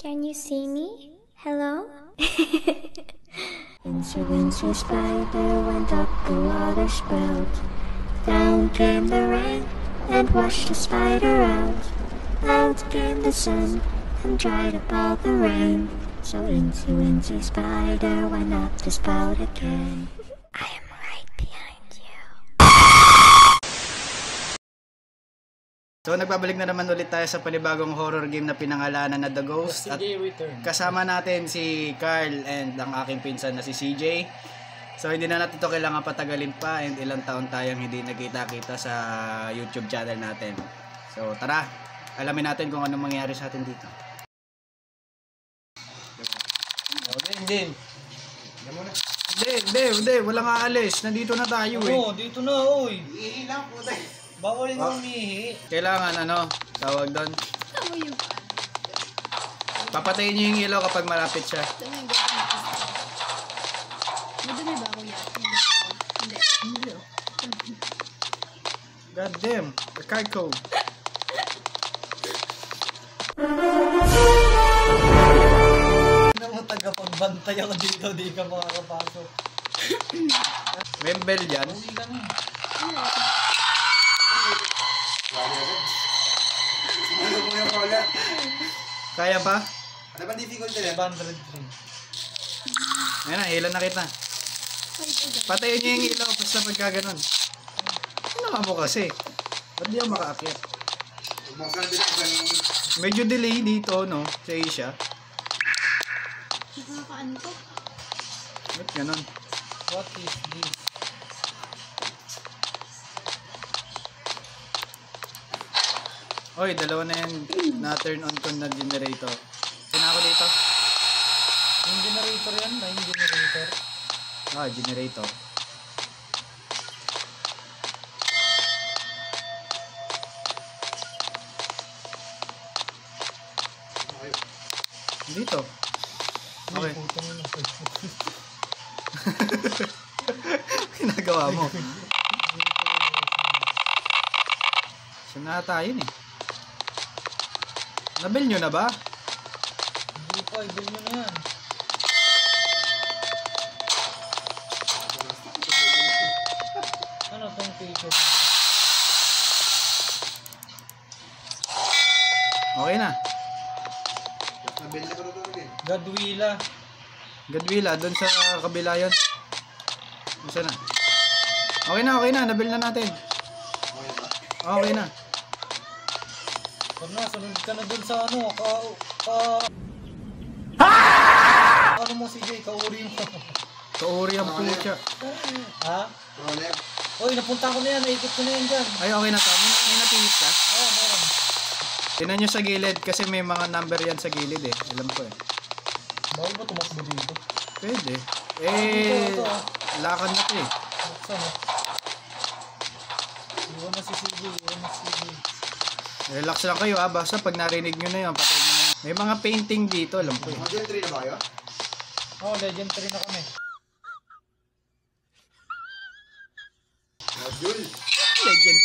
Can you see me? Hello? Into spider went up the water spout. Down came the rain and washed the spider out. Out came the sun and dried up all the rain. So into spider went up the spout again. I am right behind you. So nagbabalik na naman ulit tayo sa panibagong horror game na pinangalanan na The Ghost. At kasama natin si Carl and ang aking pinsan na si CJ. So hindi na natin ito kailangan patagalin pa and ilang taon tayong hindi nagkita-kita sa YouTube channel natin. So tara, alamin natin kung anong mangyayari sa atin dito. Hindi, walang aalis. Nandito na tayo eh. Oo, dito na, oy. Iilang po tayo. Bawal yung umihi. Kailangan tawag doon. Papatayin niyo yung ilaw kapag malapit siya. Madumi ba ako yan? Hindi. God damn, the card code. Tagapagbantay ako dito, di ka makakapasok. May bell dyan? Uwi ka na. Kaya pa? Ano ba difficulty na? 503. Ayan na, ilan na kita. Patayin niyo yung ilaw basta pagka ganun. Ano nga mo kasi? Ba't di ako makaakyat? Medyo delay dito, no? Sa Asia. Nakakaano to? Ba't ganun? What is this? Oy, dalawa na yan na-turn on ko na generator. Sina ako dito? Yung generator yan ba? Yung generator? Ah, generator. Dito. Okay. Ginagawa mo. Saan na tayo eh? Nabil nyo na ba? Hindi pa, ibil mo na yan. Ano tong picture? Okay na. Gadwila. Gadwila, doon sa kabila yun. Saan na? Okay na. Nabil na natin. Okay na. Sunod ka na dun sa ano, ano mo CJ, kauri mo. Kauri ang pucha. Ha? Oy, napunta ko na yan, naikot ko na yan dyan. Ay, okay na to. May napihit ka? Oo, meron. Tinan nyo sa gilid kasi may mga number yan sa gilid eh. Alam ko eh. Bawal ba tumakbo dito? Pwede. Ito. Lakad na to eh. Buksan eh. Iwan na si CJ. Relax lang kayo basta pag narinig nyo na yun, patay nyo na yun. May mga painting dito, alam ko eh. Legend 3 na ba kayo? Oo, Legend 3 na kami. Legend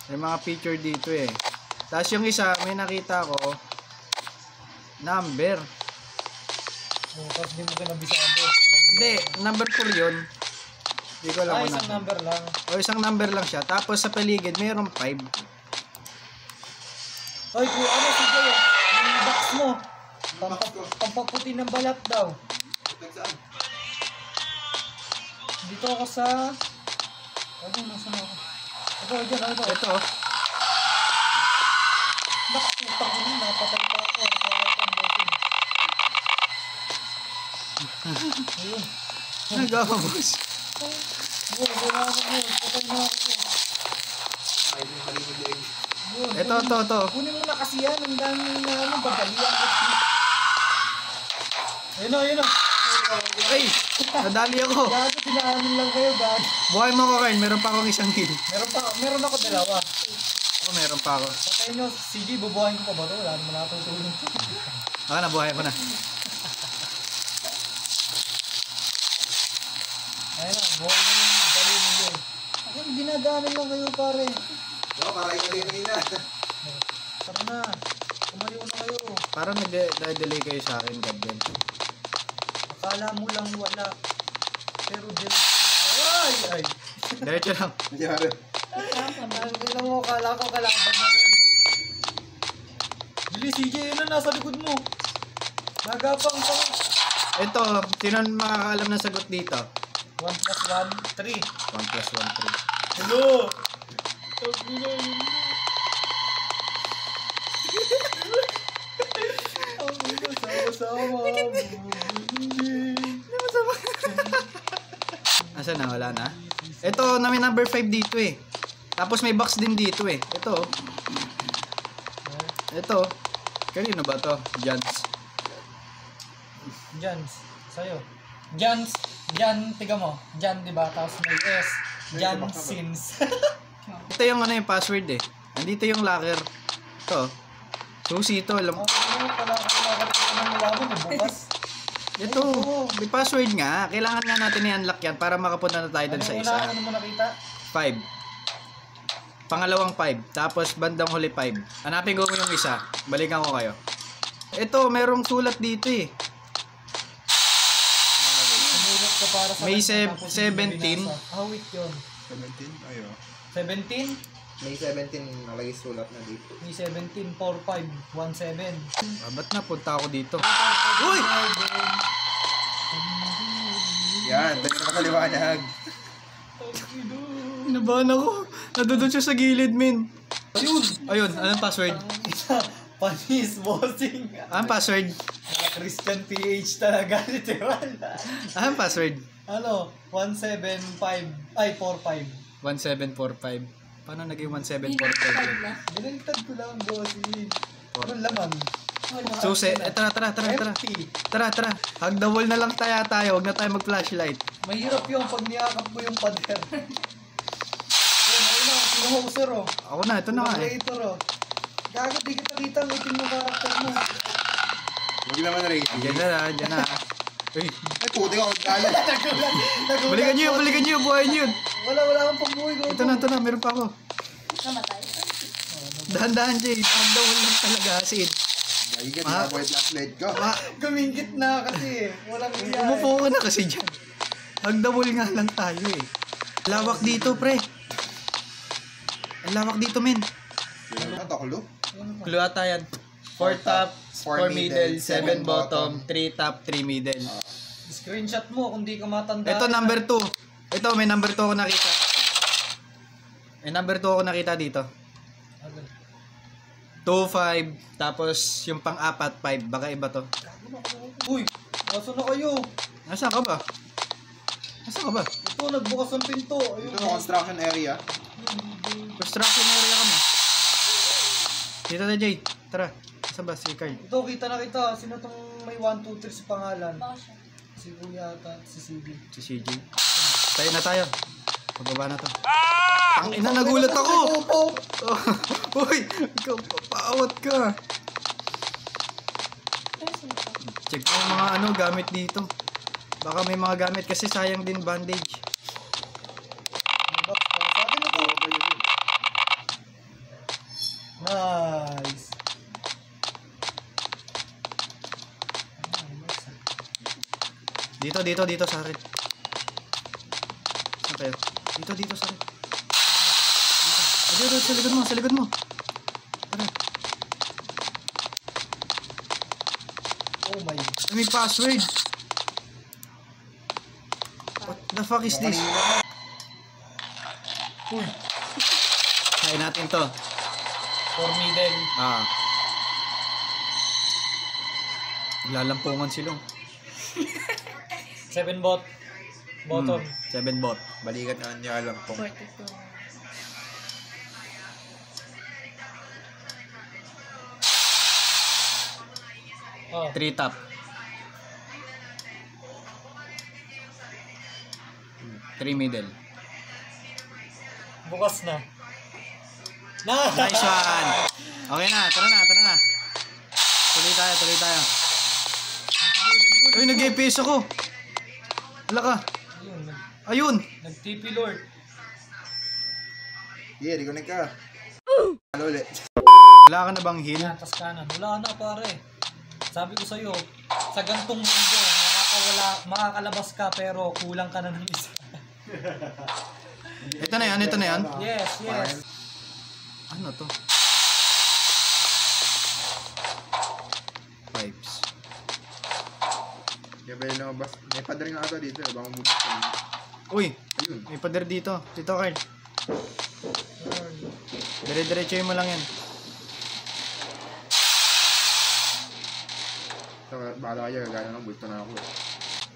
3. May mga picture dito eh. Tapos yung isa, may nakita ko, number. Tapos di mo kinabisado. Hindi, number 4 yun. Hindi ko alam isang number lang. O isang number lang siya. Tapos sa paligid, mayroong 5. Ay, ano CJ, yung box mo. Pampaputi ng balat daw. Dito ako sa... Ano, nasa na ako? Ito. Ito. Nakutang ko na, napatay pa ako. Ayun. Nagawa boss. Patay na ako. Ito. Kunin mo na kasi yan. Ang dami na bagalian. Ayun o. Ay! Nadali ako. Gago, pinaanin lang kayo, gago. Buhay mo ko, Kyle. Meron pa akong isang kill. Meron ako dalawa. Ako meron pa ako. Patayin nyo, CJ, bubuhayin ko pa ba ito? Wala naman nakatutulong. Nabuhay ko na. Ayun na, buhay mo yung dali mo yun. Ayun, dinadaanan lang kayo pare. No, para ikali na. Tara na. Kumayo na kayo. Parang nag-delay kayo sa akin, God din. Akala mo lang wala. Pero ay! Diretso lang. Nangyari. Ang ina mo, akala ko kalaban na yun. Bili, CJ, yun na, nasa likod mo. Nagapang pa. Ito, sino makakaalam ng sagot dito? 1 plus 1, 3. 1 plus 1, 3. Hello! Sama-sama. Asan na? Wala na? Ito, may number 5 dito eh. Tapos may box din dito eh. Ito. Ito. Kanino ba to? Jans. Jans, sa'yo. Jans, Jan, tiga mo. Jan, diba? Tapos may S. Jan Sims. Ito yung ano yung password eh. Nandito yung locker. Ito. Susi ito. Alam. Bukas. Ito. May password nga. Kailangan nga natin i-unlock yan para makapunta na tayo dun sa isa. Ano mo nakita? 5. Pangalawang 5. Tapos bandang huli 5. Hanapin ko yung isa. Balikan ko kayo. Ito, merong sulat dito eh. Sumulat ka para sa May kanya, tapos 17. hindi binasa. Wait yun. 17? Ayo. 17? May 17 nalagay sulat na dito. May 17, 4, 5, 1, 7. Ba't napunta ako dito? Uy! Yan, tayo na makaliwanag. Inabahan ako. Nadudun siya sa gilid, min. Ayun! Ayun, anong password? Panis, bossing. Anong password? Mga Christian PH talaga, literal. Anong password? Ano? 175, ay 45. 1745. Paano naging 1745? na. Binaliktad ko lang, bossing. Anong laman? Susi. Tara. FT. Tara. Hug the wall na lang tayo. Huwag na tayo mag-flashlight. Mahirap yung pag niyakap mo yung pader. Ayun na, sino hoser oh. Ako na, ito na nga eh. Creator oh. Gagat, di kita kita ang itim ng karakter mo. Huwag naman na rating. Diyan na. Uy, Ay, puti ako. Gala. balikan nyo yun, buhayin nyo yun. Wala akong pagbuhay ko. Ito na, meron pa ako. Namatay. Dahan-dahan, Jay. Hug the wall lang talaga, Sid. Lagi ka, tinaboy flashlight ko. Gumingit na kasi. Walang iya. Umupo ka na kasi dyan. Hug the wall nga lang tayo eh. Lawak dito, pre. Ang lawak dito, men. Yan ang taklo. Clue ata yan. 4 top, 4 middle, 7 bottom, 3 top, 3 middle. Screenshot mo kung di ka matanda. Ito number 2. Ito may number 2 ako nakita. May number 2 ako nakita dito. 2, 5, tapos yung pang-apat 5. Baka iba to. Uy, nasa na kayo? Nasaan ka ba? Ito, nagbukas ang pinto. Ayun. Ito yung construction area. Construction area kami. Dito na, Jay. Tara. Saan ba si Carl? Ito, kita na kita. Sino tong may 1, 2, 3 sa pangalan? Baka siya. Si Kuya ata, si CB. Si CJ. Tayo na tayo. Pababa na to. Ang ina, nagulat ako! Uy! Ikaw, papaawat ka. Pero sino to? Check mo yung mga gamit dito. Baka may mga gamit kasi sayang din bandage. Sa akin na to. Nice. Dito sa akin. Saan kayo? Dito sa akin. Dito, sa likod mo. Tara. Oh my. May password. What the fuck is this? Uy, Kain natin to. for middle. Lalampungan silong. 7 bottom. 7 bot. Balikan na niya alam kung 42. Oh. 3 top. 3 middle. Bukas na. Nice one! Okay na, tara na. Tuloy tayo. Uy, nag-FPS ako. Wala ka. Ayun. Ayun! Nag-TP Lord. Yeah, reconnect ka. Ano ulit? Wala ka na bang heal? Yan, tas kanan. Wala na pare. Sabi ko sa'yo, sa gantong mundo, makakalabas ka pero kulang ka na ng isa. Ito na yan, ito na yan. Yes, yes. Ano to? Pipes. Kaya ba yung lumabas? May pader nga ata dito. Baka mabukit ka. Uy! Ayun. May pader dito. Dito, Carl. Dire-diretso mo lang yan. So, bahala kayo. Gagana ng bulto na ako.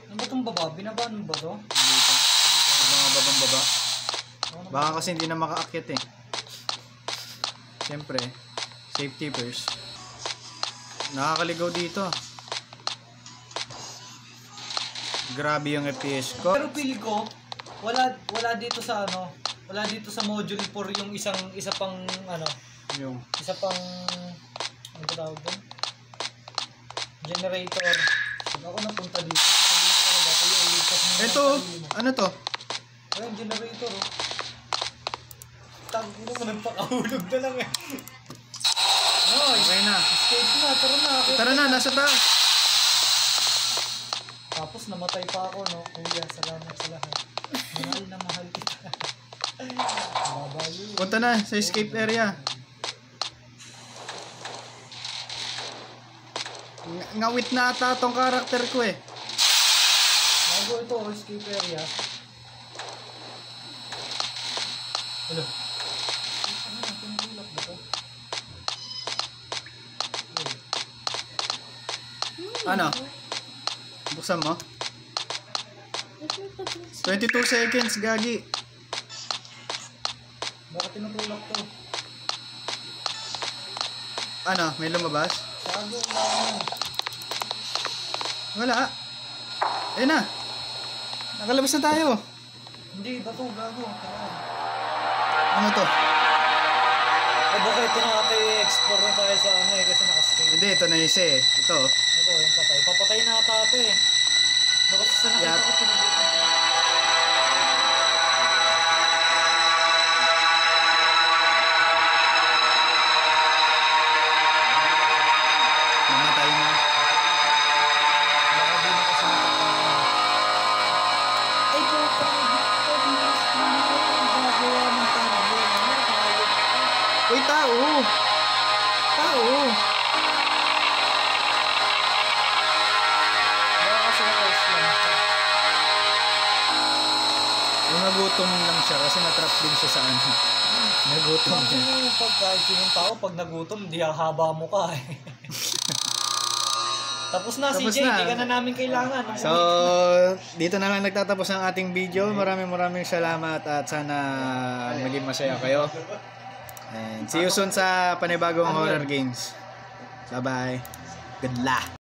Ano ba itong baba? Binabaan mo ba ito? Dito. Mga babang baba. Baka kasi hindi na makaakyat eh. Siyempre, safety first. Nakakaligaw dito. Grabe yung FPS ko. Pero feel ko, wala dito sa ano, wala dito sa module 4 yung isa pang ano, Yung isa pang ano ba tawag doon? Generator. Pag ako napunta dito, talaga kaya iligtas mo. ito, ano to? Ayun, generator oh. Tag mo mo nagpakahulog na lang eh. Hoy, Okay na. escape na, tara na. Tara na, nasa taas. Tapos namatay pa ako, no? Kuya, salamat sa lahat. Mahal na mahal kita. Babayo. Punta na sa escape area. Ngawit na ata tong karakter ko eh. Bago ito, escape area. Hello. Ano na, pinulak ba ito? Ano? Buksan mo? 22 seconds, gagi. Bakit tinutulak to? Ano, may lumabas? Bago lang. Wala. Ayun na. Nakalabas na tayo. Hindi, bato, gago. Ano to? Eh, baka ito na ata i-explore na tayo sa ano eh, kasi nakascale. Hindi, ito na isa eh. Ito. Ito, yung patay. Papatay na ata ito eh. Baka sa nakita Yeah. ko pinaglutan. Namatay na. Baka di na kasi nakita. Ay, puta. Gagawa ng tabo. Uy, tao! Tao! Baka kasi na-ice lang siya. Yung nagutom lang siya kasi natrap din siya sa ano. Nagutom Kasi siya. yung pagkain sinong tao, pag nagutom, di hahaba mo ka eh. Tapos na, Tapos CJ, na. di ka na namin kailangan. So, dito na lang nagtatapos ang ating video. Maraming salamat at sana maging masaya kayo. And see you soon sa panibagong horror games. Bye-bye. Good luck.